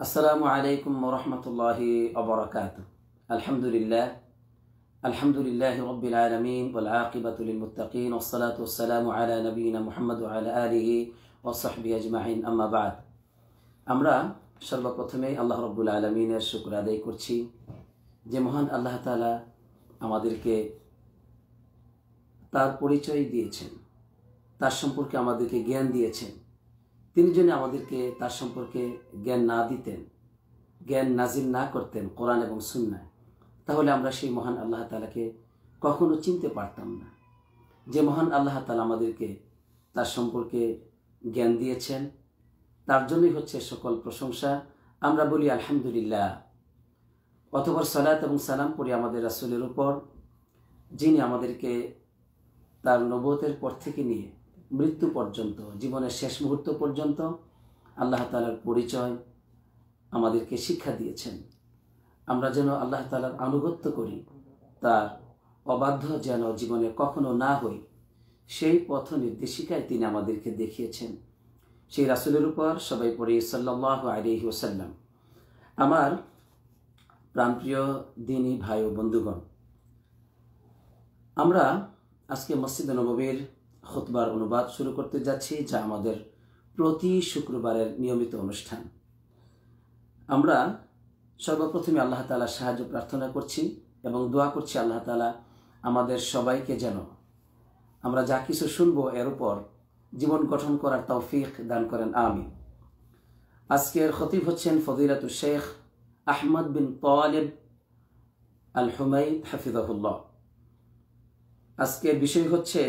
আসসালামু আলাইকুম ওরহমতুল্লাহি ওবরাকাতুহ। আলহামদুলিল্লাহি রাব্বিল আলামিন ওয়াল আকিবাতু লিল মুত্তাকিন ওয়াসসালাতু ওয়াসসালামু আলা নবিয়িনা মুহাম্মদ ওয়া আলা আলিহি ওয়া সাহবিহি আজমাইন, আম্মা বাদ। আমরা সর্বপ্রথমে আল্লাহ রাব্বুল আলামিনের শুকর আদায় করছি যে মহান আল্লাহ তাআলা আমাদেরকে তার পরিচয় দিয়েছেন, তার সম্পর্কে আমাদেরকে জ্ঞান দিয়েছেন। তিনি যদি আমাদেরকে তার সম্পর্কে জ্ঞান না দিতেন, জ্ঞান নাজিল না করতেন কোরআন এবং সুন্নায়, তাহলে আমরা সেই মহান আল্লাহ তাআলাকে কখনো চিনতে পারতাম না। যে মহান আল্লাহ তাআলা আমাদেরকে তার সম্পর্কে জ্ঞান দিয়েছেন, তার জন্যই হচ্ছে সকল প্রশংসা। আমরা বলি আলহামদুলিল্লাহ। অতঃপর সালাত এবং সালাম পড়ি আমাদের রাসূলের উপর, যিনি আমাদেরকে তার নবুয়তের পর থেকে নিয়ে মৃত্যু পর্যন্ত, জীবনের শেষ মুহূর্ত পর্যন্ত আল্লাহ তাআলার পরিচয় আমাদেরকে শিক্ষা দিয়েছেন। আমরা যেন আল্লাহ তাআলার আনুগত্য করি, তার অবাধ্য যেন জীবনে কখনো না হই, সেই পথ নির্দেশিকায় তিনি আমাদেরকে দেখিয়েছেন। সেই রাসূলের উপর সবাই পড়ি সাল্লাল্লাহু আলাইহি ওয়াসাল্লাম। আমার প্রাণপ্রিয় দ্বীনী ভাই ও বন্ধুগণ, আমরা আজকে মসজিদে নববীর খুতবার অনুবাদ শুরু করতে যাচ্ছি, যা আমাদের প্রতি শুক্রবারের নিয়মিত অনুষ্ঠান। আমরা সর্বপ্রথমে আল্লাহ তাআলার সাহায্য প্রার্থনা করছি এবং দোয়া করছি আল্লাহ তাআলা আমাদের সবাইকে যেন আমরা যা কিছু শুনবো এর উপর জীবন গঠন করার তৌফিক দান করেন, আমিন। আজকের খতিব হচ্ছেন ফজিলাতুল শেখ আহমদ বিন তালিব আল হুমাইদ হাফিজাহুল্লাহ। আজকের বিষয় হচ্ছে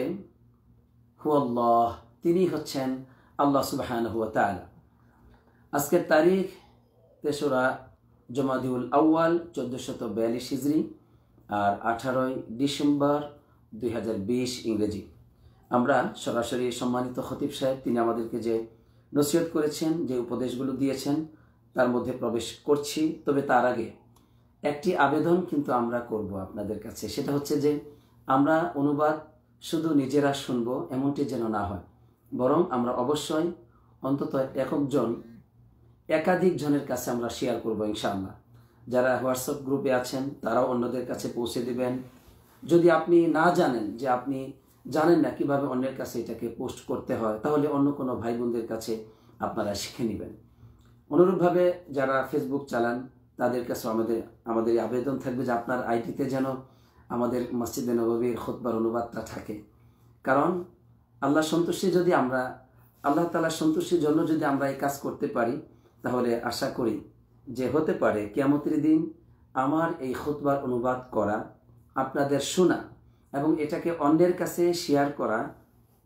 হুয়াল্লাহ, তিনি হচ্ছেন আল্লাহ সুবহানাহু ওয়া তাআলা। আজকের তারিখ ৩রা জমাদিউল আউয়াল ১৪৪২ হিজরি আর ১৮ই ডিসেম্বর ২০২০ ইংরেজি। আমরা সরাসরি সম্মানিত খতিব সাহেব তিনি আমাদেরকে যে নসিহত করেছেন, যে উপদেশগুলো দিয়েছেন, তার মধ্যে প্রবেশ করছি। তবে তার আগে একটি আবেদন কিন্তু আমরা করব আপনাদের কাছে, সেটা হচ্ছে যে আমরা অনুবাদ শুধু নিজেরা শুনবো এমনটি যেন না হয়, বরং আমরা অবশ্যই অন্তত একাধিক জনের কাছে আমরা শেয়ার করবো ইনশাআল্লাহ। যারা হোয়াটসঅ্যাপ গ্রুপে আছেন তারাও অন্যদের কাছে পৌঁছে দিবেন। যদি আপনি না জানেন, যে আপনি জানেন না কিভাবে অন্যের কাছে এটাকে পোস্ট করতে হয়, তাহলে অন্য কোনো ভাই বোনদের কাছে আপনারা শিখে নেবেন। অনুরূপভাবে যারা ফেসবুক চালান তাদের কাছে আমাদের আবেদন থাকবে যে আপনার আইডিতে যেন আমাদের মসজিদে নববীর খুতবার অনুবাদটা থাকে। কারণ আল্লাহ তাআলার সন্তুষ্টির জন্য যদি আমরা এই কাজ করতে পারি, তাহলে আশা করি যে হতে পারে কিয়ামতের দিন আমার এই খুতবার অনুবাদ করা, আপনাদের শোনা এবং এটাকে অন্যের কাছে শেয়ার করা,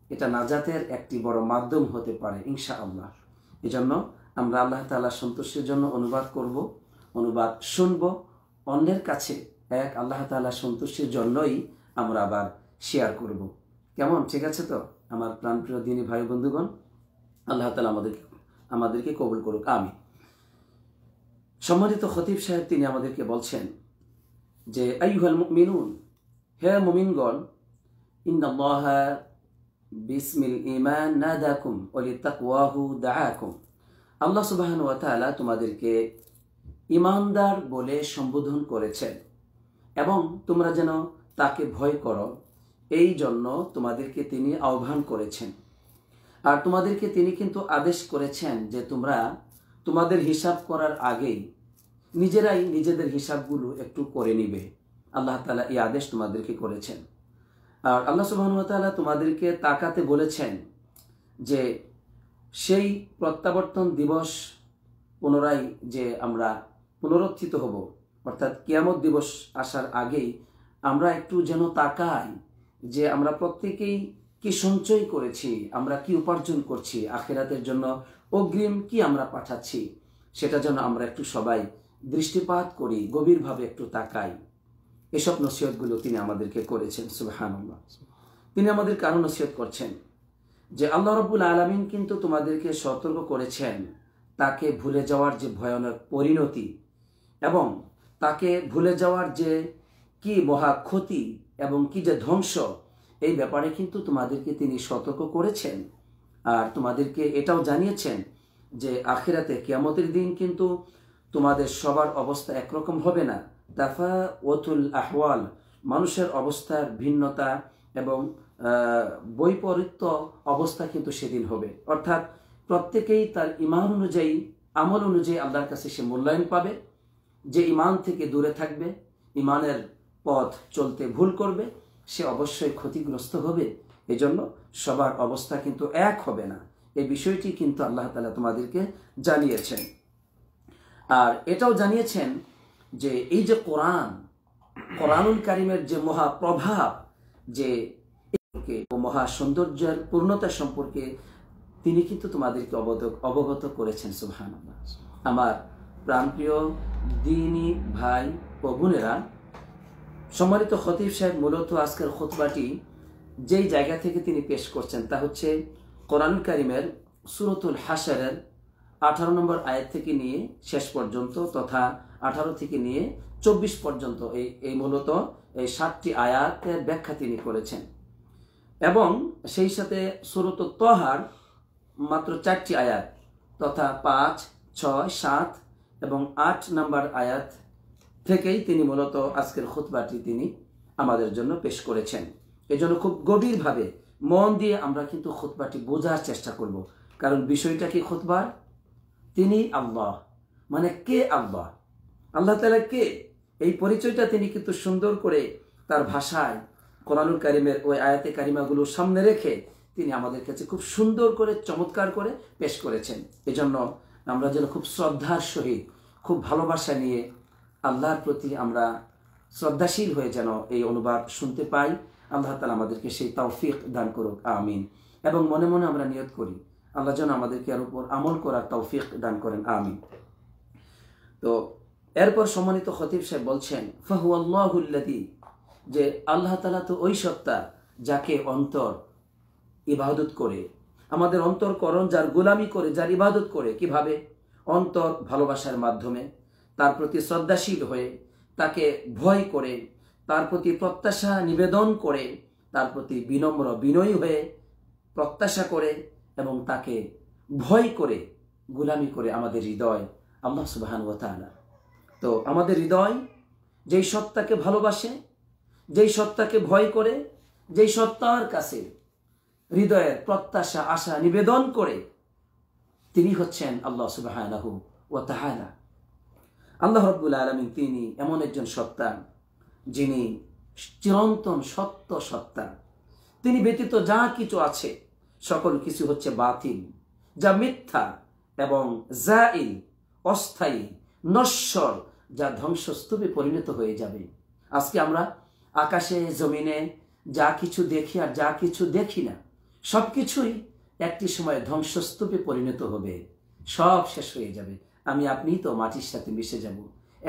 এটা নাজাতের একটি বড় মাধ্যম হতে পারে ইনশাআল্লাহ। এজন্য আমরা আল্লাহ তাআলার সন্তুষ্টির জন্য অনুবাদ করব, অনুবাদ শুনব, অন্যের কাছে এক আল্লাহ তাআলার সন্তুষ্টির জন্যই আমরা আবার শেয়ার করব। কেমন? ঠিক আছে তো আমার প্রাণপ্রিয় দ্বীনী ভাই বন্ধুগণ? আল্লাহ তাআলা আমাদেরকে কবুল করুক, আমিন। সম্মানিত খতিব সাহেব তিনি আমাদেরকে বলছেন যে আইয়ুহাল মুমিনুন, হে মুমিনগণ, ইন্নাল্লাহা বিসমিল ঈমান নাদাকুম ওয়া লিতাকওয়াহু দাআকুম। আল্লাহ সুবহানাহু ওয়া তাআলা তোমাদেরকে ঈমানদার বলে সম্বোধন করেছেন এবং তোমরা যেন তাকে ভয় করো, এই জন্য তোমাদেরকে তিনি আহ্বান করেছেন। আর তোমাদেরকে তিনি কিন্তু আদেশ করেছেন যে তোমরা তোমাদের হিসাব করার আগেই নিজেরাই নিজেদের হিসাবগুলো একটু করে নিবে। আল্লাহ তাআলা এই আদেশ তোমাদেরকে করেছেন। আর আল্লাহ সুবহানাহু ওয়া তাআলা তোমাদেরকে তাকাতে বলেছেন যে সেই প্রত্যাবর্তন দিবস পুনরায় যে আমরা পুনরুত্থিত হব, অর্থাৎ কিয়ামত দিবস আসার আগেই আমরা একটু যেন তাকাই যে আমরা প্রত্যেকেই কি সঞ্চয় করেছি, আমরা কি উপার্জন করছি, আখিরাতের জন্য অগ্রিম কি আমরা পাঠাচ্ছি, সেটা যেন আমরা একটু সবাই দৃষ্টিপাত করি, গভীরভাবে একটু তাকাই। এসব নসিহতগুলো তিনি আমাদেরকে করেছেন। সুবহানাল্লাহ। তিনি আমাদের কারণ নসিহত করছেন যে আল্লাহ রাব্বুল আলামিন কিন্তু তোমাদেরকে সতর্ক করেছেন তাকে ভুলে যাওয়ার যে ভয়ানক পরিণতি এবং তাকে ভুলে যাওয়ার যে কি মহা ক্ষতি এবং কি যে ধ্বংস, এই ব্যাপারে কিন্তু তোমাদেরকে তিনি সতর্ক করেছেন। আর তোমাদেরকে এটাও জানিয়েছেন যে আখিরাতে কিয়ামতের দিন কিন্তু তোমাদের সবার অবস্থা একরকম হবে না। তাফাওয়াতুল আহওয়াল, মানুষের অবস্থার ভিন্নতা এবং বৈপরীত্য অবস্থা কিন্তু সেদিন হবে। অর্থাৎ প্রত্যেকেই তার ঈমান অনুযায়ী, আমল অনুযায়ী আল্লাহর কাছে সে মূল্যায়ন পাবে। যে ঈমান থেকে দূরে থাকবে, ঈমানের পথ চলতে ভুল করবে, সে অবশ্যই ক্ষতিগ্রস্ত হবে। এজন্য সবার অবস্থা কিন্তু এক হবে না, এই বিষয়টি কিন্তু আল্লাহ তাআলা তোমাদেরকে জানিয়েছেন। আর এটাও জানিয়েছেন যে এই যে কোরআনুল কারীমের যে মহাপ্রভাব, যে মহা সৌন্দর্যের পূর্ণতা সম্পর্কে তিনি কিন্তু তোমাদেরকে অবগত করেছেন। সুবহানাল্লাহ। আমার প্রাণপ্রিয় দ্বীনী ভাই ও বোনেরা, সম্মানিত খতিব সাহেব মূলত আজকের খুতবাটি যেই জায়গা থেকে তিনি পেশ করছেন তা হচ্ছে কোরআনুল কারীমের সূরাতুল হাশরের 18 নম্বর আয়াত থেকে নিয়ে শেষ পর্যন্ত, তথা 18 থেকে নিয়ে 24 পর্যন্ত এই মূলত এই 7টি আয়াতের ব্যাখ্যা তিনি করেছেন। এবং সেই সাথে সূরাতুত তাহার মাত্র 4টি আয়াত, তথা 5, 6, 7 এবং 8 নম্বর আয়াত থেকেই তিনি মূলত আজকের খুতবাটি তিনি আমাদের জন্য পেশ করেছেন। এজন্য খুব গভীরভাবে মন দিয়ে আমরা কিন্তু খুতবাটি বোঝার চেষ্টা করব। কারণ বিষয়টা কি খুতবার? তিনি আল্লাহ, মানে কে আল্লাহ, আল্লাহ তাআলা কে, এই পরিচয়টা তিনি কিন্তু সুন্দর করে তার ভাষায় কোরআনুল কারীমের ওই আয়াতে কারিমাগুলো সামনে রেখে তিনি আমাদের কাছে খুব সুন্দর করে, চমৎকার করে পেশ করেছেন। এজন্য আমরা যেন খুব শ্রদ্ধার সহিত, খুব ভালোবাসা নিয়ে আল্লাহর প্রতি আমরা শ্রদ্ধাশীল হয়ে যেন এই অনুবাদ শুনতে পাই। আল্লাহ তাআলা আমাদেরকে সেই তৌফিক দান করুক, আমিন। এবং মনে মনে আমরা নিয়ত করি আল্লাহ যেন আমাদেরকে এর উপর আমল করার তৌফিক দান করেন, আমিন। তো এরপর সম্মানিত খতিব সাহেব বলছেন, ফাহুয়াল্লাহুল্লাযী, যে আল্লাহ তাআলা তো ওই সত্তা যাকে অন্তর ইবাদত করে, আমাদের অন্তরকরণ যার গোলামি করে, যার ইবাদত করে। কিভাবে? অন্তর ভালোবাসার মাধ্যমে, তার প্রতি শ্রদ্ধাশীল হয়ে, তাকে ভয় করে, তার প্রতি প্রত্যাশা নিবেদন করে, তার প্রতি বিনম্র বিনয়ী হয়ে প্রত্যাশা করে এবং তাকে ভয় করে, গোলামি করে আমাদের হৃদয় আল্লাহ সুবহানাহু ওয়া তাআলা। তো আমাদের হৃদয় যেই সত্তাকে ভালোবাসে, যেই সত্তাকে ভয় করে, যেই সত্তার কাছে হৃদয়ের প্রত্যাশা আশা নিবেদন করে, তিনি হচ্ছেন আল্লাহ সুবহানাহু ওয়া তাআলা। আল্লাহ রাব্বুল আলামিন তিনি এমন একজন সত্তা যিনি চিরন্তন সত্য সত্তা। তিনি ব্যতীত যা কিছু আছে সকল কিছু হচ্ছে বাতিল, যা মিথ্যা এবং জাইল, অস্থায়ী, নশ্বর, যা ধ্বংসস্তূপে পরিণত হয়ে যাবে। আজকে আমরা আকাশে জমিনে যা কিছু দেখি আর যা কিছু দেখি না, সব কিছুই একটি সময় ধ্বংসস্তূপে পরিণত হবে, সব শেষ হয়ে যাবে। আমি আপনি তো মাটির সাথে মিশে যাব,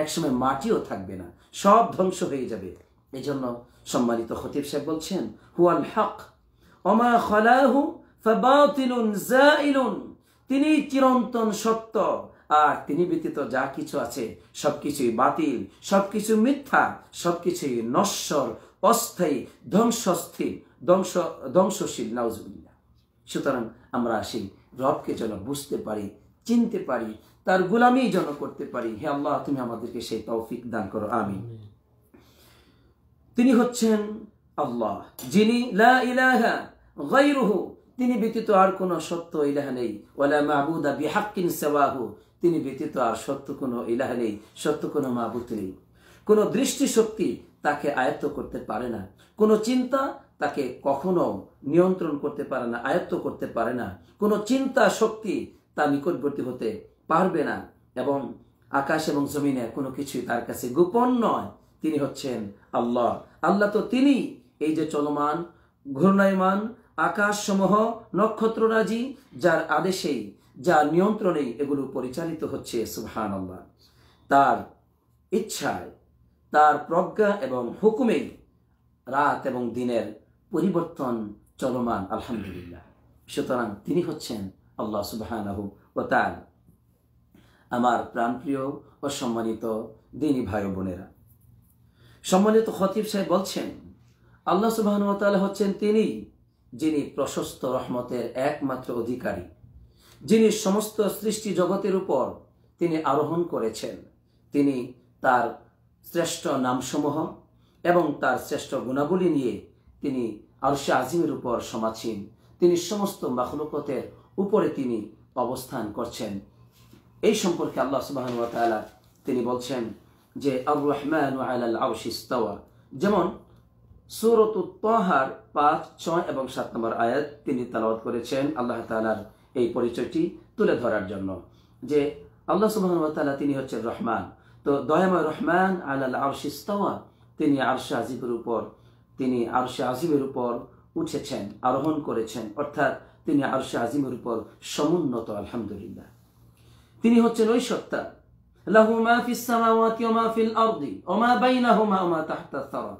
একসময় মাটিও থাকবে না, সব ধ্বংস হয়ে যাবে। এই জন্য সম্মানিত খতিব সাহেব বলছেন, হুয়াল হক ওমা খালাহু ফাবাতিলুন জাইলুন, তিনি চিরন্তন সত্য, আর তিনি ব্যতীত যা কিছু আছে সবকিছুই বাতিল, সবকিছু মিথ্যা, সবকিছুই নশ্বর, অস্থায়ী, ধ্বংসশীল। নাউজুবিল্লাহ। সুতরাং আমরা সেই রবকে যেন বুঝতে পারি, চিনতে পারি, তার গোলামি যেন করতে পারি। হে আল্লাহ, তুমি আমাদেরকে সেই তৌফিক দান করো, আমিন। তিনি হচ্ছেন আল্লাহ, যিনি লা ইলাহা গায়রুহু, তিনি ব্যতীত আর কোনো সত্য ইলাহ নেই, ওয়ালা মাবুদা বিহাক্কিন সিওয়াহু, তিনি ব্যতীত আর সত্য কোনো ইলাহ নেই, সত্য কোনো মাবুদ নেই। কোনো দৃষ্টিশক্তি তাকে আয়ত্ত করতে পারে না, কোনো চিন্তা তাকে কখনো নিয়ন্ত্রণ করতে পারে না, আয়ত্ত করতে পারে না, কোনো চিন্তা শক্তি তার নিকটবর্তী হতে পারবে না। এবং আকাশ এবং জমিনে কোনো কিছুই তার কাছে গোপন নয়। তিনি হচ্ছেন আল্লাহ। আল্লাহ তো তিনি এই যে চলমান ঘূর্ণায়মান আকাশ সমূহ নক্ষত্ররাজি, যার আদেশেই, যার নিয়ন্ত্রণেই এগুলো পরিচালিত হচ্ছে। সুবহানাল্লাহ। তার ইচ্ছায়, তার প্রজ্ঞা এবং হুকুমেই রাত এবং দিনের পরিবর্তন চলমান, আলহামদুলিল্লাহ। সুতরাং তিনি হচ্ছেন আল্লাহ সুবহানাহু ওয়া তাআলা। আমার প্রাণপ্রিয় ও সম্মানিত দ্বীনী ভাই বোনেরা, সম্মানিত খতিব সাহেব বলছেন, আল্লাহ সুবহানাহু ওয়া তাআলা হচ্ছেন তিনি যিনি প্রশস্ত রহমতের একমাত্র অধিকারী, যিনি সমস্ত সৃষ্টি জগতের উপর তিনি আরোহণ করেছেন, তিনি তার শ্রেষ্ঠ নামসমূহ এবং তার শ্রেষ্ঠ গুণাবলী নিয়ে তিনি আরশে আজিমের উপর সমাসীন। তিনি সমস্ত মাখলুকতের উপরে তিনি অবস্থান করছেন। এই সম্পর্কে আল্লাহ সুবহানাহু ওয়া তাআলা তিনি বলছেন যে আর রহমানু আলাল আরশি ইস্তাওয়া, যেমন সূরাতুত তাহার 5, 6 এবং 7 নম্বর আয়াত তিনি তেলাওয়াত করেছেন আল্লাহ তাআলার এই পরিচয়টি তুলে ধরার জন্য যে আল্লাহ সুবহানাহু ওয়া তাআলা তিনি হচ্ছেন রহমান। তো দয়াময় রহমান আলাল আরশি ইস্তাওয়া, তিনি আরশে আজিমের উপর উঠেছেন, আরোহণ করেছেন, অর্থাৎ তিনি আরশে আজিমের উপর সমুন্নত। আলহামদুলিল্লাহ, তিনি হচ্ছেন ওই সত্তা লাহু মা ফিস সামাওয়াতি ওয়া মা ফিল আরদি ওয়া মা বাইনাহুমা ওয়া মা তাহতা আস-সারা,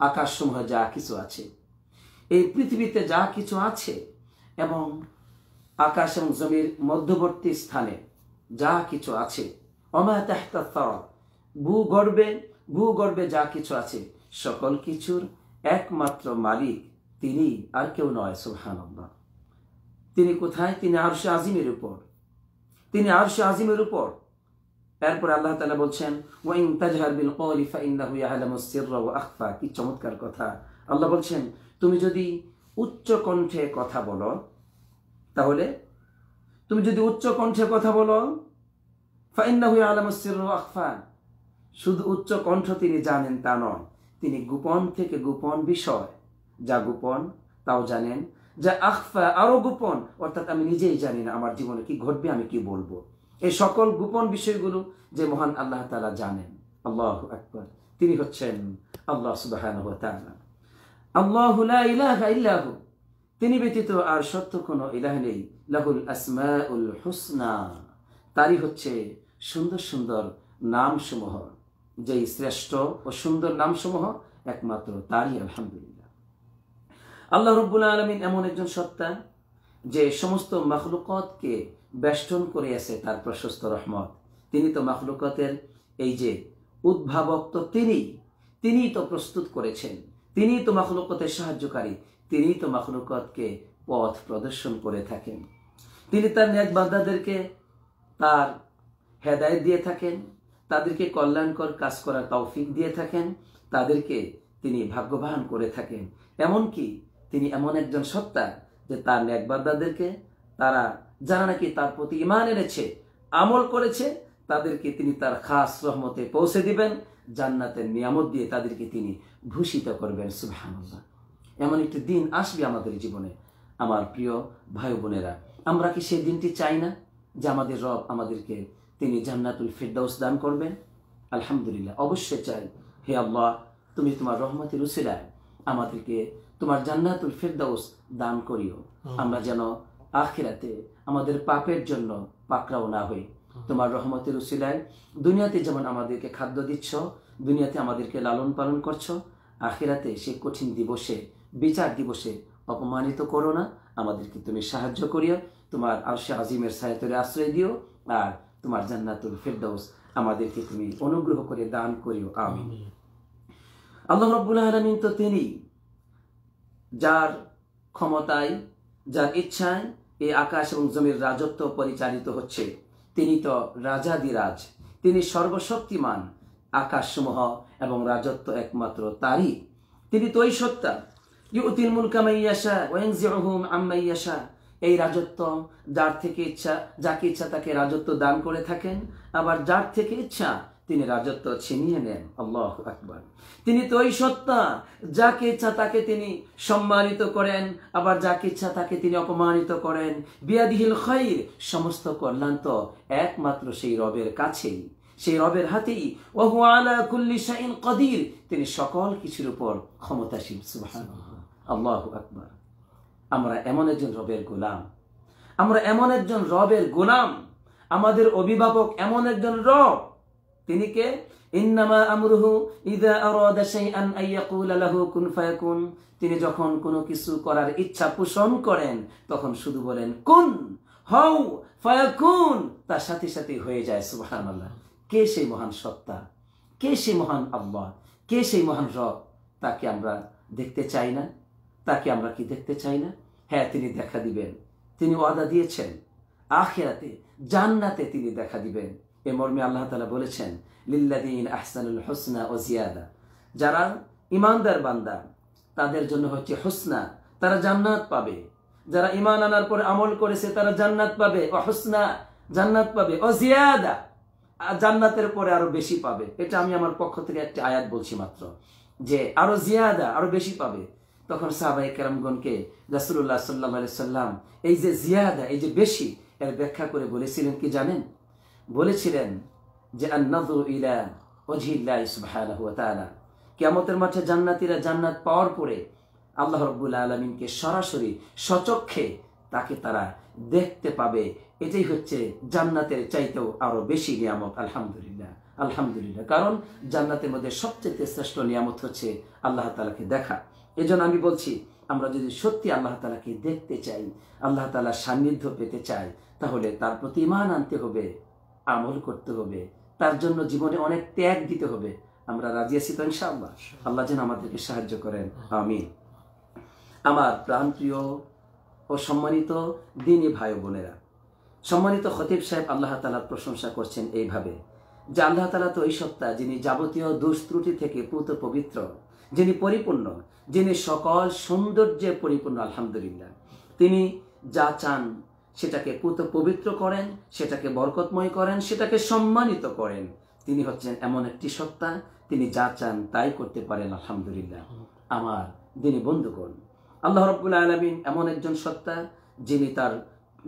আকাশসমূহে যা কিছু আছে, এই পৃথিবীতে যা কিছু আছে এবং আকাশ এবং জমির মধ্যবর্তী স্থানে যা কিছু আছে, ওয়া মা তাহতা আস-সারা, ভূগর্ভে যা কিছু আছে, সকল কিছুর একমাত্র মালিক তিনি, আর কেউ নয়। সুবহানাল্লাহ, তিনি কোথায়? তিনি আরশে আজিমের উপর, তিনি আরশে আজিমের উপর। এরপর আল্লাহ তাআলা বলছেন ওয়া ইন তাজহার বিল কওলি ফাইন্নাহু ইয়ালামুস সিররা ওয়া আখফা। কি চমৎকার কথা! আল্লাহ বলছেন তুমি যদি উচ্চ কণ্ঠে কথা বলো, তাহলে তুমি যদি উচ্চ কণ্ঠে কথা বলো, ফাইন্নাহু ইয়ালামুস সিররা ওয়া আখফা, শুধু উচ্চ কণ্ঠ তিনি জানেন তা নয়, তিনি গোপন থেকে গোপন বিষয়, যা গোপন তাও জানেন, যা আখফা আরো গোপন, অর্থাৎ আমি নিজেই জানি না আমার জীবনে কি ঘটবে, আমি কি বলবো, এই সকল গোপন বিষয়গুলো যে মহান আল্লাহ তাআলা জানেন। আল্লাহু আকবার, তিনি হচ্ছেন আল্লাহ সুবহানাহু ওয়া তাআলা। আল্লাহু লা ইলাহা ইল্লাহু, তিনি ব্যতীত আর সত্য কোনো ইলাহ নেই। লাহুল আসমাউল হুসনা, তারই হচ্ছে সুন্দর সুন্দর নামসমূহ, যেই শ্রেষ্ঠ ও সুন্দর নামসমূহ একমাত্র তারই। আলহামদুলিল্লাহ, আল্লাহ রাব্বুল আলামিন এমন একজন সত্তা যে সমস্ত মাখলুকাতকে বেষ্টন করে আছে তার প্রশস্ত রহমত। তিনি তো মাখলুকাতের এই যে উদ্ভাবক, তো তিনিই তো প্রস্তুত করেছেন, তিনিই তো মাখলুকাতের সাহায্যকারী, তিনিই তো মাখলুকাতকে পথ প্রদর্শন করে থাকেন। তিনি তার নেক বান্দাদেরকে তার হেদায়েত দিয়ে থাকেন, তাদেরকে কল্যাণকর কাজ করার তৌফিক দিয়ে থাকেন, তাদেরকে তিনি ভাগ্যবান করে থাকেন। এমনকি তিনি এমন একজন সত্তা যে তার নেক বান্দাদেরকে, তারা যারা নাকি তার প্রতি ঈমান এনেছে, আমল করেছে, তাদেরকে তিনি তার খাস রহমতে পৌঁছে দিবেন, জান্নাতের নিয়ামত দিয়ে তাদেরকে তিনি ভূষিত করবেন। সুবহানাল্লাহ, এমন একটি দিন আসবে আমাদের জীবনে। আমার প্রিয় ভাই বোনেরা, আমরা কি সেই দিনটি চাই না যে আমাদের রব আমাদেরকে তিনি জান্নাতুল ফিরদাউস দান করবেন? আলহামদুলিল্লাহ, অবশ্যই চাই। হে আল্লাহ, তুমি তোমার রহমতের উসিলায় আমাদেরকে তোমার জান্নাতুল ফিরদাউস দান করিও, আমরা যেন আখিরাতে আমাদের পাপের জন্য পাকড়াও না হই। তোমার রহমতের উসিলায় দুনিয়াতে যেমন আমাদেরকে খাদ্য দিচ্ছ, দুনিয়াতে আমাদেরকে লালন পালন করছো, আখিরাতে সেই কঠিন দিবসে, বিচার দিবসে অপমানিত করো না, আমাদেরকে তুমি সাহায্য করিও, তোমার আরশে আজিমের ছায়াতলে আশ্রয় দিও, আর তোমার জান্নাতুল ফিরদাউস আমাদেরকে তুমি অনুগ্রহ করে দান করিও। আমিন। আল্লাহ রাব্বুল আলামিন তো তিনি, যার ক্ষমতায়, যার ইচ্ছায় এই আকাশ এবং জমির রাজত্ব পরিচালিত হচ্ছে। তিনি তো রাজাদিরাজ, তিনি সর্বশক্তিমান, আকাশসমূহ এবং রাজত্ব একমাত্র তারই। তিনি তো ওই সত্তা, ইউতিল মুলকা মান ইয়াশা ওয়া ইয়ানজিউহু আম্মান ইয়াশা, এই রাজত্ব যার থেকে ইচ্ছা, যাকে ইচ্ছা তাকে রাজত্ব দান করে থাকেন, আবার যার থেকে ইচ্ছা তিনি রাজত্ব ছিনিয়ে নেন। আল্লাহু আকবার, তিনি তো ওই সত্তা, যাকে ইচ্ছা তাকে তিনি সম্মানিত করেন, আবার যাকে ইচ্ছা তাকে তিনি অপমানিত করেন। বিয়াদিহিল খায়র, সমস্ত কল্যাণ তো একমাত্র সেই রবের কাছেই, সেই রবের হাতেই। ওয়া হুয়া আলা কুল্লি শাইইন কাদির, তিনি সকল কিছুর উপর ক্ষমতাশীল। সুবহানাল্লাহ, আল্লাহু আকবার। আমরা এমন একজন রবের গোলাম, আমরা এমন একজন রবের গোলাম, আমাদের অভিভাবক এমন একজন রব। তিনি কে? ইন্নামা আমরুহু ইযা আরাদা শাইআন আইয়াকুলা লাহু কুন ফায়াকুন, তিনি যখন কোনো কিছু করার ইচ্ছা পোষণ করেন তখন শুধু বলেন কুন, হও, ফায়াকুন, তার সাথে সাথে হয়ে যায়। সুবহানাল্লাহ, কে সেই মহান সত্তা, কে সেই মহান আল্লাহ, কে সেই মহান রব? তাকে আমরা দেখতে চাই না? তাকে আমরা কি দেখতে চাই না? হ্যাঁ, তিনি দেখা দিবেন, তিনি ওয়াদা দিয়েছেন। আখিরাতে জান্নাতে তিনি দেখা দিবেন। এ মর্মে আল্লাহ তাআলা বলেছেন, লিল্লাযীনা আহসানুল হুসনা ওয়া জিয়াদা, যারা ঈমানদার বান্দা তাদের জন্য হচ্ছে হুসনা, তারা জান্নাত পাবে। যারা ঈমান আনার পর আমল করেছে তারা জান্নাত পাবে, ওয়া হুসনা জান্নাত পাবে, ও জিয়াদা জান্নাতের পরে আরো বেশি পাবে। এটা আমি আমার পক্ষ থেকে একটা আয়াত বলছি মাত্র, যে আরো জিয়াদা আরো বেশি পাবে। তখন সাহাবায়ে কেরামগণকে রাসূলুল্লাহ সাল্লাল্লাহু আলাইহি সাল্লাম এই যে জিয়াদা, এই যে বেশি, এর ব্যাখ্যা করে বলেছিলেন কি জানেন? বলেছিলেন যে আন-নাযরু ইলা ওয়াজহিল্লাহি সুবহানাহু ওয়া তাআলা, কিয়ামতের মাঠে জান্নাতীরা জান্নাত পাওয়ার পরে আল্লাহ রাব্বুল আলামিনকে সরাসরি সচক্ষে তাকে তারা দেখতে পাবে। এটাই হচ্ছে জান্নাতের চাইতেও আরো বেশি নিয়ামত। আলহামদুলিল্লাহ, আলহামদুলিল্লাহ। কারণ জান্নাতের মধ্যে সবচেয়ে শ্রেষ্ঠ নিয়ামত হচ্ছে আল্লাহ তাআলাকে দেখা। এজন্য আমি বলছি, আমরা যদি সত্যি আল্লাহ তাআলাকে দেখতে চাই, আল্লাহ তাআলার সান্নিধ্য পেতে চাই, তাহলে তার প্রতি ঈমান আনতে হবে, আমল করতে হবে, তার জন্য জীবনে অনেক ত্যাগ দিতে হবে। আমরা রাজি আছি তো ইনশাআল্লাহ? আল্লাহ যেন আমাদেরকে সাহায্য করেন, আমিন। আমার প্রাণপ্রিয় ও সম্মানিত দ্বীনী ভাই বোনেরা, সম্মানিত খতিব সাহেব আল্লাহ তাআলার প্রশংসা করছেন এইভাবে যে আল্লাহ তাআলা তো ওই সত্তা যিনি যাবতীয় দোষ ত্রুটি থেকে পুত পবিত্র, যিনি পরিপূর্ণ, যিনি সকল সৌন্দর্যে পরিপূর্ণ। আলহামদুলিল্লাহ, তিনি যা চান সেটাকে পুত পবিত্র করেন, সেটাকে বরকতময় করেন, সেটাকে সম্মানিত করেন। তিনি হচ্ছেন এমন একটি সত্তা, তিনি যা চান তাই করতে পারেন। আলহামদুলিল্লাহ। আমার দ্বীনী বন্ধুগণ, আল্লাহ রাব্বুল আলামিন এমন একজন সত্তা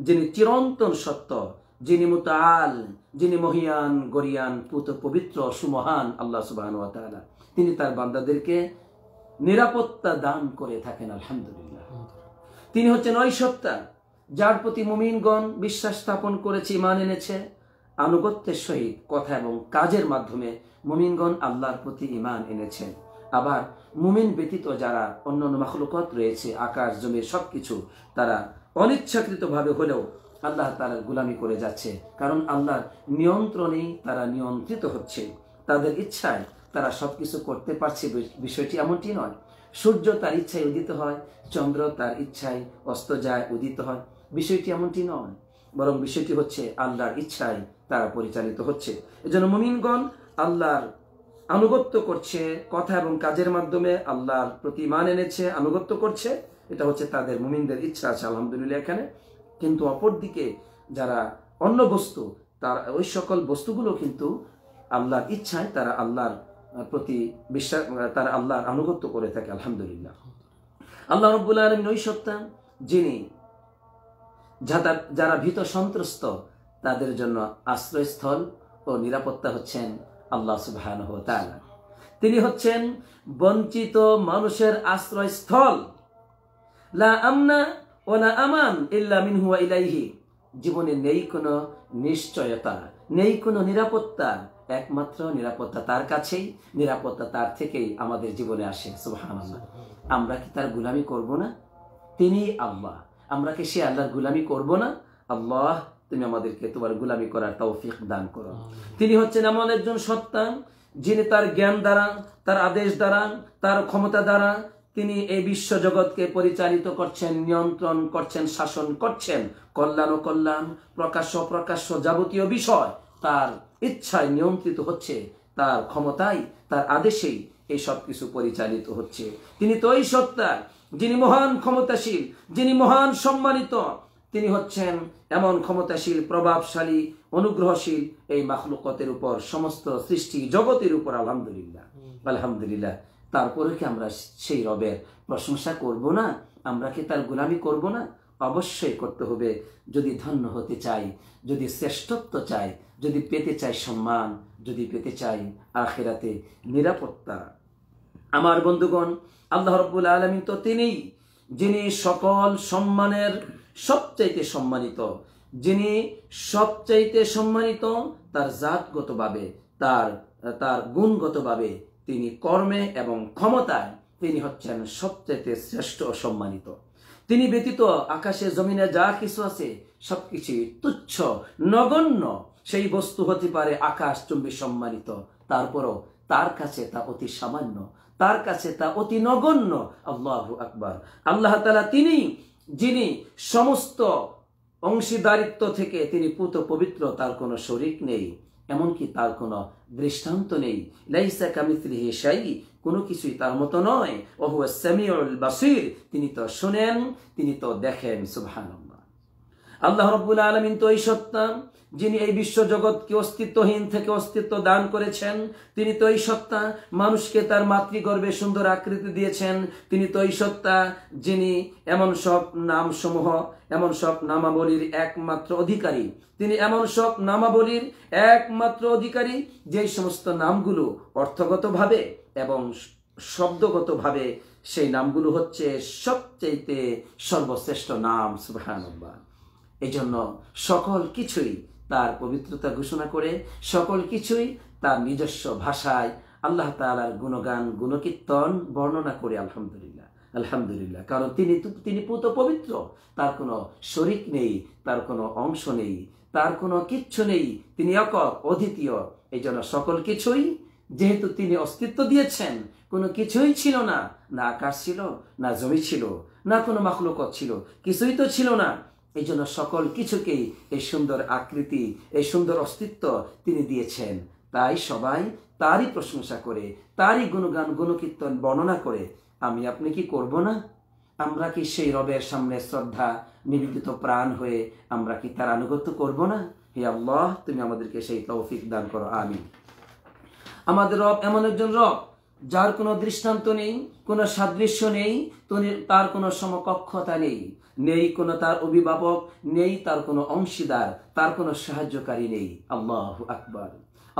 যিনি চিরন্তন সত্য, যিনি মুতাআল, যিনি মহিয়ান, গরিয়ান, পুত পবিত্র, সুমহান আল্লাহ সুবহানাহু ওয়া তাআলা। তিনি তার বান্দাদেরকে নিরাপত্তা দান করে থাকেন। আলহামদুলিল্লাহ, তিনি হচ্ছেন ওই সত্তা যার প্রতি মুমিনগণ বিশ্বাস স্থাপন করেছে, ঈমান এনেছে। আনুগত্যের সহিত কথা এবং কাজের মাধ্যমে মুমিনগণ আল্লাহর প্রতি ঈমান এনেছেন। আবার মুমিন ব্যতীত যারা অন্যান্য মাখলুকাত রয়েছে, আকাশ জমির সবকিছু, তারা অনিচ্ছাকৃতভাবে হলেও আল্লাহ তাআলার গোলামি করে যাচ্ছে। কারণ আল্লাহর নিয়ন্ত্রণেই তারা নিয়ন্ত্রিত হচ্ছে। তাদের ইচ্ছায় তারা সবকিছু করতে পারছে, বিষয়টি এমনটি নয়। সূর্য তার ইচ্ছায় উদিত হয়, চন্দ্র তার ইচ্ছায় অস্ত যায়, উদিত হয়, বিষয়টি এমনটি নয়। বরং বিষয়টি হচ্ছে আল্লাহর ইচ্ছায় তারা পরিচালিত হচ্ছে। এজন্য মুমিনগণ আল্লাহর আনুগত্য করছে, কথা এবং কাজের মাধ্যমে আল্লাহর প্রতি ঈমান এনেছে, আনুগত্য করছে। এটা হচ্ছে তাদের মুমিনদের ইচ্ছা আছে, আলহামদুলিল্লাহ এখানে। কিন্তু অপরদিকে যারা অন্য বস্তু, তার ওই সকল বস্তুগুলো কিন্তু আল্লাহর ইচ্ছায় তারা আল্লাহর প্রতি বিশ্বাস, তারা আল্লাহর আনুগত্য করে থাকে। আলহামদুলিল্লাহ। আল্লাহ রাব্বুল আলামিন ওই সত্তা যিনি যারা ভীত সন্ত্রস্ত তাদের জন্য আশ্রয়স্থল ও নিরাপত্তা হচ্ছেন আল্লাহ সুবহানাহু ওয়া তাআলা। তিনি হচ্ছেন বঞ্চিত মানুষের আশ্রয়স্থল। লা আমনা ওয়ালা আমান ইল্লা মিনহু ওয়া ইলাইহি। জীবনে নেই কোনো নিশ্চয়তা, নেই কোনো নিরাপত্তা, একমাত্র নিরাপত্তা তার কাছেই, নিরাপত্তা তার থেকেই আমাদের জীবনে আসে। সুবহানাল্লাহ। আমরা কি তার গোলামি করব না? তিনি আল্লাহ, আমরা কি সে আল্লাহর গোলামি করব না? আল্লাহ, তুমি আমাদেরকে তোমার গোলামি করার তৌফিক দান করো। তিনি হচ্ছেন এমন একজন সত্তা যিনি তার জ্ঞান দ্বারা, তার আদেশ দ্বারা, তার ক্ষমতা দ্বারা তিনি এই বিশ্ব জগৎকে পরিচালিত করছেন, নিয়ন্ত্রণ করছেন, শাসন করছেন। কল্যাণ ও কল্যাণ, প্রকাশ্য প্রকাশ্য যাবতীয় বিষয় তার ইচ্ছায় নিয়ন্ত্রিত হচ্ছে, তার ক্ষমতায়, তার আদেশেই এই সব কিছু পরিচালিত হচ্ছে। তিনি তো ওই সত্তা যিনি মহান ক্ষমতাশীল, যিনি মহান সম্মানিত। তিনি হচ্ছেন এমন ক্ষমতাশীল, প্রভাবশালী, অনুগ্রহশীল এই মাখলুকাতের উপর, সমস্ত সৃষ্টি জগতের উপর। আলহামদুলিল্লাহ, আলহামদুলিল্লাহ। তারপরে কি আমরা সেই রবের প্রশংসা করব না? আমরা কি তার গোলামি করব না? অবশ্যই করতে হবে। যদি ধন্য হতে চাই, যদি শ্রেষ্ঠত্ব চাই, যদি পেতে চাই সম্মান, যদি পেতে চাই আখিরাতে নিরাপত্তা। আমার বন্ধুগণ, আল্লাহ রাব্বুল আলামিন তো তিনিই যিনি সকল সম্মানের সবচাইতে সম্মানিত, যিনি সবচাইতে সম্মানিত তার জাতগতভাবে, তার গুণগতভাবে, তিনি কর্মে এবং ক্ষমতায় তিনি হচ্ছেন সবচাইতে শ্রেষ্ঠ ও সম্মানিত। তিনি ব্যতীত আকাশে জমিনে যা কিছু আছে সবকিছু তুচ্ছ, নগণ্য। সেই বস্তু হতে পারে আকাশ চুম্বী সম্মানিত, তারপরও তার কাছে তা অতি সামান্য, তার কাছে তা অতি নগণ্য। আল্লাহু আকবার। আল্লাহ তাআলা তিনি যিনি সমস্ত অংশীদারিত্ব থেকে তিনি পুত পবিত্র, তার কোনো শরিক নেই, এমনকি তার কোনো দৃষ্টান্ত নেই। লাইসা কামিথলিহি শাই, কোনো কিছুই তার মতো নয়। ওয়া হুয়াস সামিউল বাসীর, তিনি তো শুনেন, তিনি তো দেখেন। সুবহানাল্লাহ। আল্লাহ রাব্বুল আলামিন তো এই সত্তা, যিনি এই বিশ্ব জগৎকে অস্তিত্বহীন থেকে অস্তিত্ব দান করেছেন। তিনি তো এই সত্তা, মানুষকে তার মাতৃগর্ভে সুন্দর আকৃতি দিয়েছেন। তিনি তো এই সত্তা, যিনি এমন সব নামসমূহ, এমন সব নামাবলীর একমাত্র অধিকারী। তিনি এমন সব নামাবলীর একমাত্র অধিকারী, যেই সমস্ত নামগুলো অর্থগতভাবে এবং শব্দগতভাবে সেই নামগুলো হচ্ছে সবচেয়ে সর্বশ্রেষ্ঠ নাম। সুবহানাল্লাহ। এই জন্য সকল কিছুই তার পবিত্রতা ঘোষণা করে, সকল কিছুই তার নিজস্ব ভাষায় আল্লাহ তাআলার গুণগান, গুণকীর্তন বর্ণনা করে আলহামদুলিল্লাহ, আলহামদুলিল্লাহ। কারণ তিনি পুত পবিত্র, তার কোনো শরিক নেই, তার কোনো অংশ নেই, তার কোনো কিচ্ছু নেই। তিনি একক, অদ্বিতীয়। এই জন্য সকল কিছুই, যেহেতু তিনি অস্তিত্ব দিয়েছেন, কোনো কিছুই ছিল না, না আকাশ ছিল, না জমি ছিল, না কোনো মাখলুকত ছিল, কিছুই তো ছিল না। এই জন্য সকল কিছুকেই এই সুন্দর আকৃতি, এই সুন্দর অস্তিত্ব তিনি দিয়েছেন। তাই সবাই তারই প্রশংসা করে, তারই গুণগান, গুণকীর্তন বর্ণনা করে। আমি আপনি কি করব না? আমরা কি সেই রবের সামনে শ্রদ্ধা নিবেদিত প্রাণ হয়ে আমরা কি তার আনুগত্য করব না? হে আল্লাহ, তুমি আমাদেরকে সেই তৌফিক দান করো, আমিন। আমাদের রব এমন একজন রব, যার কোনো দৃষ্টান্ত নেই, কোনো সাদৃশ্য নেই, তার কোনো সমকক্ষতা নেই, নেই কোনো তার অভিভাবক, নেই তার কোনো অংশীদার, তার কোনো সাহায্যকারী নেই। আল্লাহু আকবার,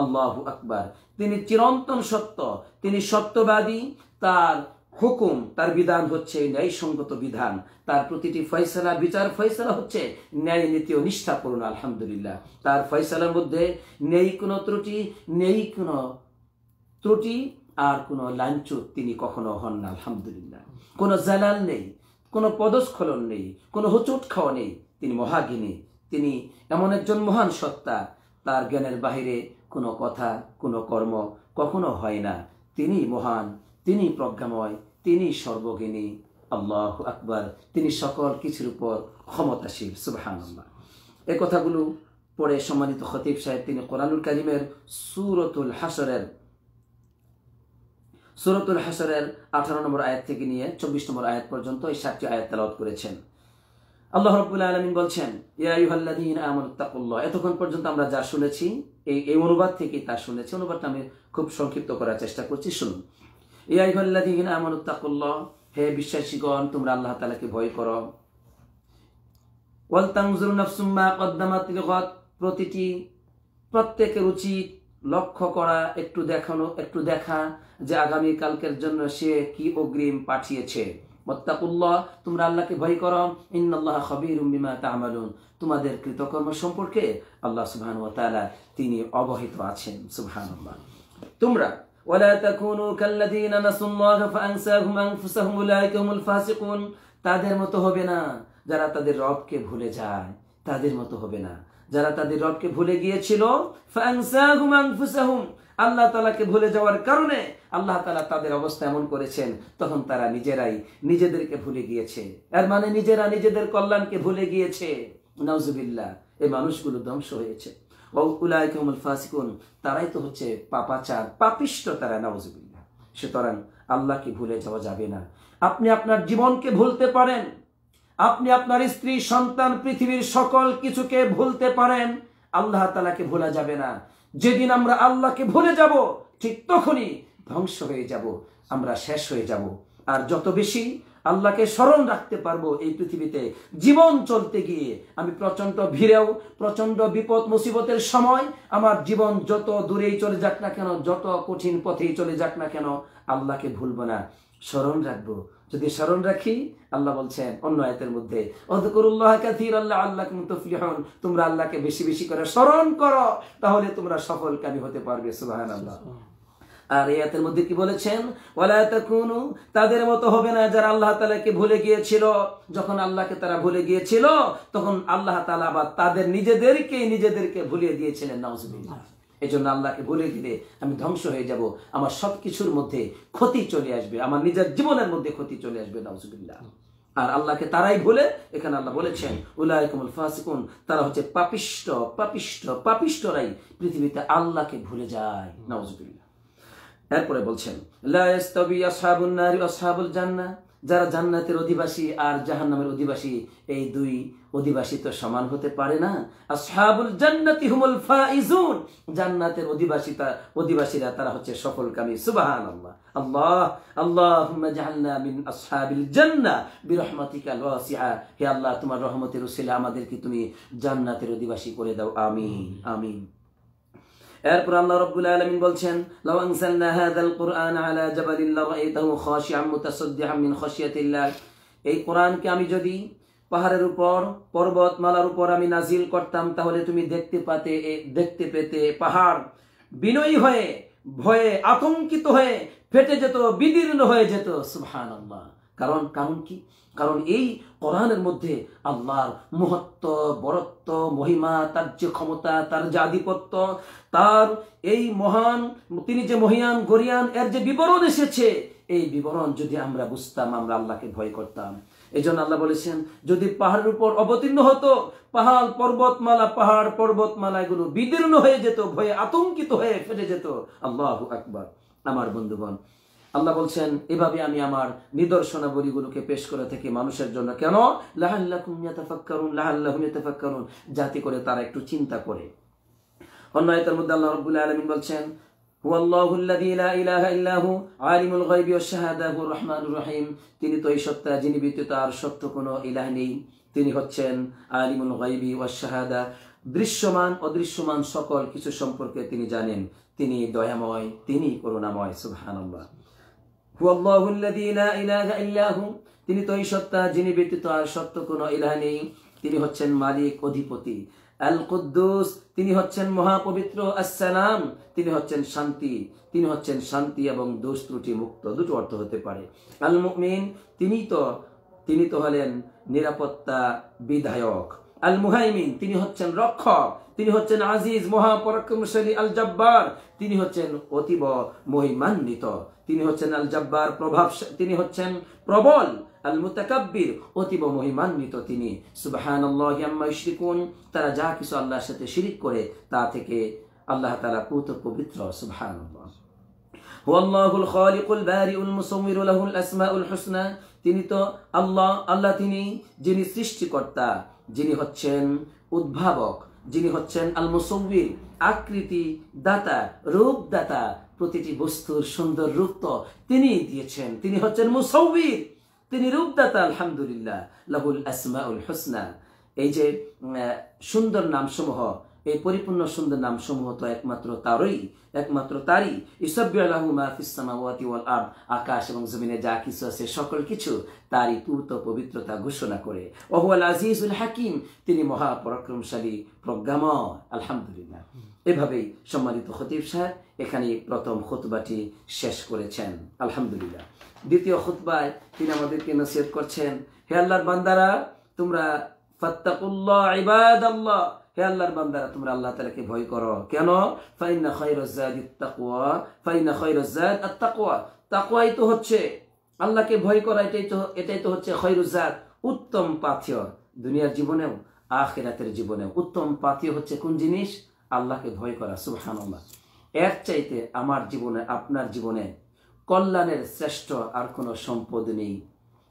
আল্লাহু আকবার। তিনি চিরন্তন সত্য, তিনি সত্যবাদী। তার হুকুম, তার বিধান হচ্ছে ন্যায়সঙ্গত বিধান। তার প্রতিটি ফয়সালা, বিচার ফয়সালা হচ্ছে ন্যায় নীতি ও নিষ্ঠাপূর্ণ। আলহামদুলিল্লাহ। তার ফয়সালার মধ্যে নেই কোনো ত্রুটি, নেই কোনো ত্রুটি আর কোনো লাঞ্ছুক তিনি কখনো হন না। আলহামদুলিল্লাহ। কোনো জালাল নেই, কোনো পদস্খলন নেই, কোনো হোঁচট খাওয়া নেই। তিনি মহাজ্ঞানী, তিনি এমন একজন মহান সত্তা, তার জ্ঞানের বাহিরে কোনো কথা, কোনো কর্ম কখনো হয় না। তিনি মহান, তিনি প্রজ্ঞাময়, তিনি সর্বজ্ঞানী। আল্লাহু আকবার। তিনি সকল কিছুর উপর ক্ষমতাশীল। সুবহানাল্লাহ। এই কথাগুলো পড়ে সম্মানিত খতিব সাহেব তিনি কোরআনুল কারীমের সূরাতুল হাশরের 18 নম্বর আয়াত থেকে নিয়ে 24 নম্বর আয়াত পর্যন্ত এই 7টি আয়াত তেলাওয়াত করেছেন। আল্লাহ রাব্বুল আলামিন বলছেন, ইয়া আইয়ুহাল্লাযীনা আমানুত্তাকুল্লাহ। এতক্ষণ পর্যন্ত আমরা যা শুনেছি, এই অনুবাদ থেকে তা শুনেছি। অনুবাদটা আমি খুব সংক্ষিপ্ত করার চেষ্টা করছি, শুনুন। ইয়া আইয়ুহাল্লাযীনা আমানুত্তাকুল্লাহ, হে বিশ্বাসীগণ, তোমরা আল্লাহ তাআলাকে ভয় করো। ওয়াল তানজুরু নাফসুম মা কদ্দামাত লিগাদ, প্রত্যেকের উচিত লক্ষ্য করা, একটু দেখা যে আগামী কালকের জন্য সে কি অগ্রিম পাঠিয়েছে। ওয়াত্তাকুল্লাহ, তোমরা আল্লাহকে ভয় করো। ইন্নাল্লাহা খাবীরুম বিমা তা'মালুন, তোমাদের কৃতকর্ম সম্পর্কে আল্লাহ সুবহানাহু ওয়া তাআলা তিনি অবহিত আছেন। সুবহানাল্লাহ। তোমরা ওয়ালা তাকুনু কাল্লাযীনা নাসুল্লাহা ফাআনসাহুম আনফুসাহুম উলাইকা হুমুল ফাসিকুন, তাদের মতো হবে না যারা তাদের রবকে ভুলে যায়। তাদের মতো হবে না যারা তাদের রবকে ভুলে গিয়েছিল। ফাআনসাহুম আনফুসাহুম, আল্লাহ তাআলাকে ভুলে যাওয়ার কারণে আল্লাহ তাআলা তাদের অবস্থা এমন করেছেন, তখন তারা নিজেরাই নিজেদেরকে ভুলে গিয়েছে। এর মানে নিজেরা নিজেদের কল্যাণকে ভুলে গিয়েছে। নাউজুবিল্লাহ। এই মানুষগুলো ধ্বংস হয়েছে। উলাইকা হুমুল ফাসিকুন, তারাই তো হচ্ছে পাপাচার, পাপিষ্ঠ তারা। নাউজুবিল্লাহ। সুতরাং আল্লাহকে ভুলে যাওয়া যাবে না। আপনি আপনার জীবনকে ভুলতে পারেন, আপনি আপনার স্ত্রী, সন্তান, পৃথিবীর সকল কিছুকে ভুলতে পারেন, আল্লাহ তাআলাকে ভোলা যাবে না। যেদিন আমরা আল্লাহকে ভুলে যাব, ঠিক তখনই ধ্বংস হয়ে যাব, আমরা শেষ হয়ে যাব। আর যত বেশি আল্লাহকে স্মরণ রাখতে পারবো এই পৃথিবীতে জীবন চলতে গিয়ে, আমি প্রচন্ড ভিড়েও, প্রচন্ড বিপদ মুসিবতের সময় আমার জীবন যত দূরেই চলে যাক না কেন, যত কঠিন পথেই চলে যাক না কেন, আল্লাহকে ভুলবো না, স্মরণ রাখবো। যদি স্মরণ রাখি, আল্লাহ বলছেন অন্য আয়াতের মধ্যে, উযকুরুল্লাহা কাসীরান লাআল্লাকুম তুফলিহুন, তোমরা আল্লাহকে বেশি বেশি করে স্মরণ করো, তাহলে তোমরা সফলকামী হতে পারবে। সুবহানাল্লাহ। আর এই আয়াতের মধ্যে কি বলেছেন? ওয়ালা তাকুনু, তাদের মতো হবে না যারা আল্লাহ তাআলাকে ভুলে গিয়েছিল। যখন আল্লাহকে তারা ভুলে গিয়েছিল, তখন আল্লাহ তাআলা আবার তাদের নিজেদেরকে ভুলিয়ে দিয়েছিলেন। নাউজুবিল্লাহ। এই জন্য আল্লাহকে ভুলে দিলে আমি ধ্বংস হয়ে যাব, আমার সবকিছুর মধ্যে ক্ষতি চলে আসবে, আমার নিজের জীবনের মধ্যে ক্ষতি চলে আসবে। নাউজুবিল্লাহ। আর আল্লাহকে তারাই ভুলে, এখানে আল্লাহ বলেছেন উলাইকুমুল ফাসিকুন, তারা হচ্ছে পাপিষ্ঠ পাপিষ্ঠ পাপিষ্ঠরাই পৃথিবীতে আল্লাহকে ভুলে যায়। নাউজুবিল্লাহ। এরপরে বলছেন লা ইস্তাবি আসহাবুন নারি ওয়া আসহাবুল জান্নাহ, যারা জান্নাতের অধিবাসী আর জাহান্নামের অধিবাসী, এই দুই অধিবাসী তো সমান হতে পারে না। আসহাবুল জান্নাতি হুমুল ফাইজুন, জান্নাতের অধিবাসীরা তারা হচ্ছে সফলকামী। সুবহানাল্লাহ। আল্লাহ আল্লাহুম্মা জাআলনা মিন আসহাবিল জান্নাহ বিরহমাতিকাল ওয়াসিআ, হে আল্লাহ তোমার রহমতের উসিলা আমাদেরকে তুমি জান্নাতের অধিবাসী করে দাও, আমিন আমিন। এরপর আল্লাহ রাব্বুল আলামিন বলছেন লাউ আনজালনা হাযাল কুরআন আলা জাবালিন লারাআইতাহু খাশিআন মুতাসাদ্দিআন মিন খাশিয়াতিল্লাহ, এই কোরআনকে আমি যদি পাহাড়ের উপর পর্বতমালার উপর আমি নাজিল করতাম, তাহলে তুমি দেখতে পেতে পাহাড় বিনয়ী হয়ে ভয়ে আতঙ্কিত হয়ে ফেটে যেত, বিদীর্ণ হয়ে যেত। সুবহানাল্লাহ। কারণ কি? কারণ এই কোরআনের মধ্যে আল্লাহর মহত্ব, বরত্ব, মহিমা, তার যে ক্ষমতা, তার যে আধিপত্য, তার এই মহান, তিনি যে মহিয়ান গরিয়ান, এর যে বিবরণ এসেছে, এই বিবরণ যদি আমরা বুঝতাম, আমরা আল্লাহকে ভয় করতাম। এই জন্য আল্লাহ বলেছেন যদি পাহাড়ের উপর অবতীর্ণ হতো, পাহাড় পর্বতমালা এগুলো বিদীর্ণ হয়ে যেত, ভয়ে আতঙ্কিত হয়ে ফেটে যেত। আল্লাহু আকবার। আমার বন্ধুগণ, আল্লাহ বলছেন এভাবে আমি আমার নিদর্শনাবলীগুলোকে পেশ করে থাকি মানুষের জন্য। কেন? লাআল্লাকুম ইয়াতাফাক্কারুন, লাআল্লাহুম ইয়াতাফাক্কারুন, যাতে করে তারা একটু চিন্তা করে। অন্য আয়াতের মধ্যে আল্লাহ রাব্বুল আলামিন বলছেন হুয়াল্লাহুল্লাযী লা ইলাহা ইল্লাহু আলিমুল গায়বি ওয়াশ শাহাদা হুর রহমানুর রহিম, তিনি তো এই সত্তা যিনি ব্যতীত আর সত্য কোনো ইলাহ নেই, তিনি হচ্ছেন আলিমুল গায়বি ওয়াশ শাহাদা, দৃশ্যমান অদৃশ্যমান সকল কিছু সম্পর্কে তিনি জানেন, তিনি দয়াময়, তিনি করুণাময়। সুবহানাল্লাহ। হুয়াল্লাহুল্লাযী লা ইলাহা ইল্লাহু, তিনি তো এই সত্তা যিনি ব্যতীত আর সত্য কোনো ইলাহ নেই, তিনি হচ্ছেন মালিক, অধিপতি। আল কুদ্দুস, তিনি হচ্ছেন মহাপবিত্র। আসসালাম, তিনি হচ্ছেন শান্তি, তিনি হচ্ছেন শান্তি এবং দোষ ত্রুটি মুক্ত, দুটো অর্থ হতে পারে। আল মুমিন, তিনি তো হলেন নিরাপত্তা বিধায়ক। আল মুহাইমিন, তিনি হচ্ছেন রক্ষক, তিনি হচ্ছেন আজিজ মহাপরাক্রমশালী। আল জব্বার, তিনি হচ্ছেন অতীব মহিমান্বিত, তিনি হচ্ছেন আল জব্বার তিনি হচ্ছেন প্রবল। আল মুতাকাব্বির, অতীব মহিমান্বিত তিনি। সুবহানাল্লাহি আম্মা ইউশরিকুন, তারা যা কিছু আল্লাহর সাথে শিরিক করে তা থেকে আল্লাহ তাআলা পবিত্র। সুবহানাল্লাহ। হুয়াল্লাহুল খালিকুল বারিউল মুসাউমিরু লাহুল আসমাউল হুসনা, তিনি তো আল্লাহ তিনি যিনি সৃষ্টিকর্তা, যিনি হচ্ছেন উদ্ভাবক, যিনি হচ্ছেন আল মুসাউমির, আকৃতি দাতা, রূপ দাতা, প্রতিটি বস্তুর সুন্দর রূপ তো তিনি দিয়েছেন, তিনি হচ্ছেন মুসাউমির, তিনি রূপদাতা। আলহামদুলিল্লাহ। লাহুল আসমাউল হুসনা, এই যে সুন্দর নামসমূহ, এই পরিপূর্ণ সুন্দর নামসমূহ তো একমাত্র তারই। ইউসাব্বিহু লাহু মা ফিস সামাওয়াতি ওয়াল আরদ, আকাশ এবং জমিনে যা কিছু আছে সকল কিছু তারই পূর্ত পবিত্রতা ঘোষণা করে। ওয়া হুয়াল আজিজুল হাকিম, তিনি মহাপরাক্রমশালী, প্রজ্ঞাময়। আলহামদুলিল্লাহ। এভাবেই সম্মানিত খতিব সাহেব এখানে প্রথম খুতবাটি শেষ করেছেন। আলহামদুলিল্লাহ। দ্বিতীয় খুতবায় তিনি আমাদেরকে নসিহত করছেন, হে আল্লাহর বান্দারা, তোমরা ফাত্তাকুল্লাহ ইবাদাল্লাহ, হে আল্লাহর বান্দারা তোমরা আল্লাহ তাআলাকে ভয় করো। কেন? ফাইন্না খায়রাজ যাদি তাকওয়া, ফাইন্না খায়রাজ যাদ আত-তাকওয়া, তাকওয়াই তো হচ্ছে আল্লাহকে ভয় করা, এটাই তো হচ্ছে খায়রুজ যাদ, উত্তম পাথেয়। দুনিয়ার জীবনেও আখিরাতের জীবনেও উত্তম পাথেয় হচ্ছে কোন জিনিস? আল্লাহকে ভয় করা। সুবহানাল্লাহ। এর চাইতে আমার জীবনে, আপনার জীবনে কল্যাণের শ্রেষ্ঠ আর কোনো সম্পদ নেই।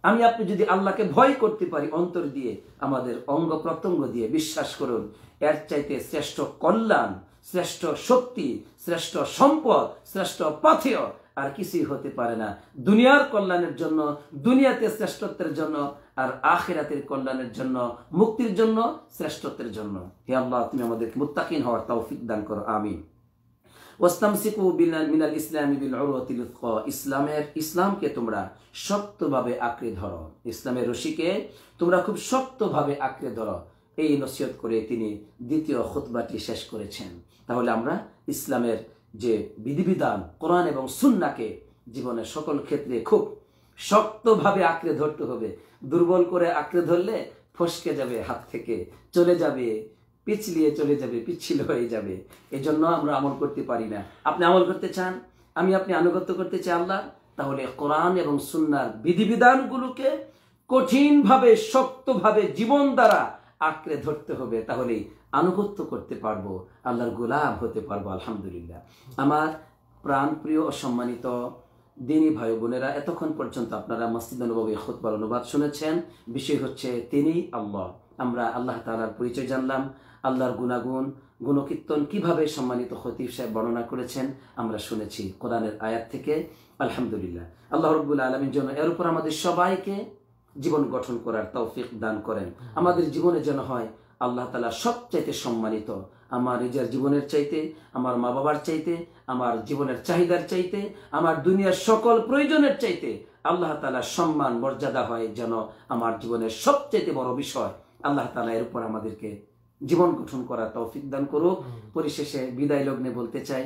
আমি আপনি যদি আল্লাহকে ভয় করতে পারি অন্তর দিয়ে, আমাদের অঙ্গ প্রত্যঙ্গ দিয়ে, বিশ্বাস করুন এর চাইতে শ্রেষ্ঠ কল্যাণ, শ্রেষ্ঠ শক্তি, শ্রেষ্ঠ সম্পদ, শ্রেষ্ঠ পাথেয় আর কিছুই হতে পারে না। দুনিয়ার কল্যাণের জন্য, দুনিয়াতে শ্রেষ্ঠত্বের জন্য, আর আখিরাতের কল্যাণের জন্য, মুক্তির জন্য, শ্রেষ্ঠত্বের জন্য। হে আল্লাহ, তুমি আমাদেরকে মুত্তাকিন হওয়ার তৌফিক দান করো, আমিন। ওয়াস্তামসিকু মিনাল ইসলামি বিল উরওয়াতিল উসকা, ইসলামকে তোমরা শক্তভাবে আঁকড়ে ধরো, ইসলামের রশিকে তোমরা খুব শক্তভাবে আঁকড়ে ধরো। এই নসিহত করে তিনি দ্বিতীয় খুতবাটি শেষ করেছেন। তাহলে আমরা ইসলামের যে বিধিবিধান, কোরআন এবং সুন্নাহকে জীবনের সকল ক্ষেত্রে খুব শক্তভাবে আঁকড়ে ধরতে হবে। দুর্বল করে আঁকড়ে ধরলে ফসকে যাবে, হাত থেকে চলে যাবে, পিছলিয়ে চলে যাবে, পিচ্ছিল হয়ে যাবে। এই জন্য আমরা আমল করতে পারি না। আপনি আমল করতে চান, আমি আপনি আনুগত্য করতে চাই আল্লাহ, তাহলে কোরআন এবং সুন্নাহর বিধিবিধানগুলোকে কঠিনভাবে শক্তভাবে জীবন দ্বারা আঁকড়ে ধরতে হবে, তাহলেই আনুগত্য করতে পারবো, আল্লাহর গোলাম হতে পারবো। আলহামদুলিল্লাহ। আমার প্রাণপ্রিয় ও সম্মানিত দিনী ভাই বোনেরা, এতক্ষণ পর্যন্ত আপনারা মসজিদ নববীর খুতবার অনুবাদ শুনেছেন। বিষয় হচ্ছে তিনি আল্লাহ। আমরা আল্লাহ তাআলার পরিচয় জানলাম, আল্লাহর গুণাগুণ গুণকীর্তন কিভাবে সম্মানিত খতিব সাহেব বর্ণনা করেছেন আমরা শুনেছি কোরআনের আয়াত থেকে। আলহামদুলিল্লাহ। আল্লাহ রাব্বুল আলামিন যেন এর উপর আমাদের সবাইকে জীবন গঠন করার তৌফিক দান করেন। আমাদের জীবনে যেন হয় আল্লাহ তাআলা সবচাইতে সম্মানিত, আমার নিজের জীবনের চাইতে, আমার মা বাবার চাইতে, আমার জীবনের চাহিদার চাইতে, আমার দুনিয়ার সকল প্রয়োজনের চাইতে আল্লাহ তাআলা সম্মান মর্যাদা হয় যেন আমার জীবনের সবচাইতে বড় বিষয়। আল্লাহ তাআলা এর উপর আমাদেরকে জীবন গঠন করার তৌফিক দান করুক। পরিশেষে বিদায় লগ্নে বলতে চাই,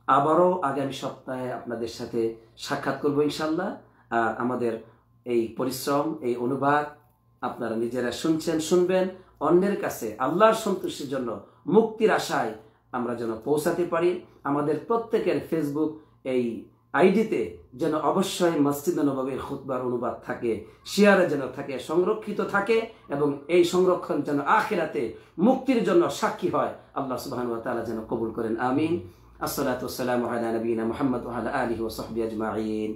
আবারও আগামী সপ্তাহে আপনাদের সাথে সাক্ষাৎ করব ইনশাআল্লাহ। আর আমাদের এই পরিশ্রম, এই অনুবাদ আপনারা নিজেরা শুনছেন, শুনবেন, অন্যের কাছে আল্লাহর সন্তুষ্টির জন্য মুক্তির আশায় আমরা যেন পৌঁছাতে পারি। আমাদের প্রত্যেকের ফেসবুক এই আইডিতে যেন অবশ্যই মসজিদ নববীর খুতবার অনুবাদ থাকে, শেয়ারে যেন থাকে, সংরক্ষিত থাকে, এবং এই সংরক্ষণ যেন আখিরাতে মুক্তির জন্য সাক্ষী হয়। আল্লাহ সুবহানাহু ওয়া তাআলা যেন কবুল করেন। আমিন। আসসালাতু ওয়াসসালামু আলা নবিয়িনা মুহাম্মদ ওয়া আলা আলিহি ওয়া সাহবিহি আজমাইন।